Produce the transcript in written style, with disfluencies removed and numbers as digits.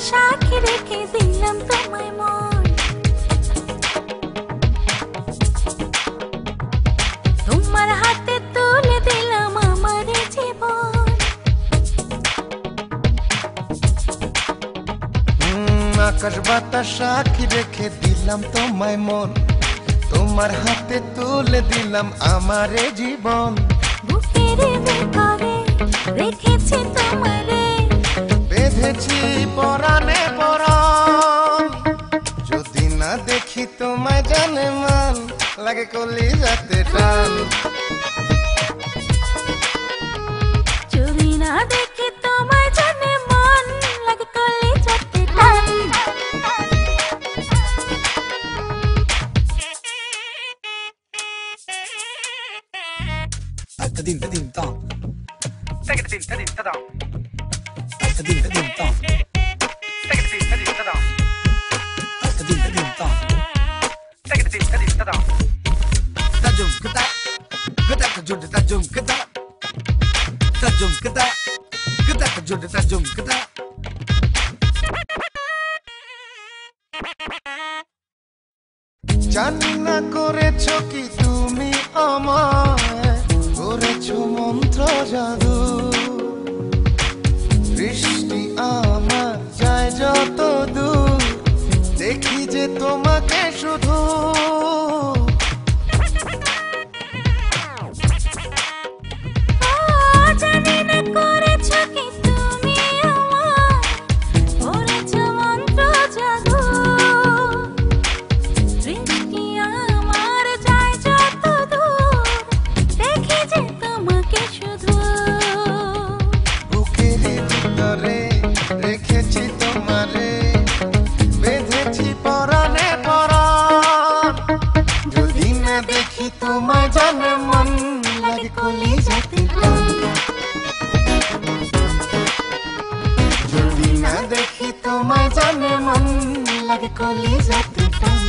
সাক্ষী রেখে দিলাম তোমায় মন, তোমার হাতে তুলে দিলাম আমার জীবন। আকাশ বাতাস সাক্ষী রেখে দিলাম তোমায় মন, তোমার হাতে তুলে দিলাম আমার জীবন। বুকের ভেতরে রেখেছি তোমারে, বেঁধেছি পরাণে পরাণ, যদি না দেখি তোমায় জানে মান লাগে কলিজাতে টান। যদি না দেখি তোমায় জানে মন লাগে কলিজাতে টান। تدين تدين طام تدين تدين تدام تدين تدين طام تدين تدين تدام تدين تدين طام تدين تدين تدام تجم كدا كدا تجود تجم كدا تجم كدا كدا تجود تجم كدا জানি না করেছো কি তুমি আমায়, করেছো মন্ত্র জাদু। দৃষ্টি আমার যায় যত দূর, দেখি যে তোমাকে শুধু। জানি না করেছো কি তুমি আমায়, করেছো মন্ত্র জাদু। দৃষ্টি আমার যায় যত দূর, দেখি যে তোমাকে শুধু। বুকের ভিতরে রেখেছি তোমারে, বেঁধেছি পরাণে পরাণ, যদি না দেখি তোমায় জানে মন লাগে কলিজাতে টান। যদি না দেখি তোমায় জানে মন লাগে কলিজাতে টান।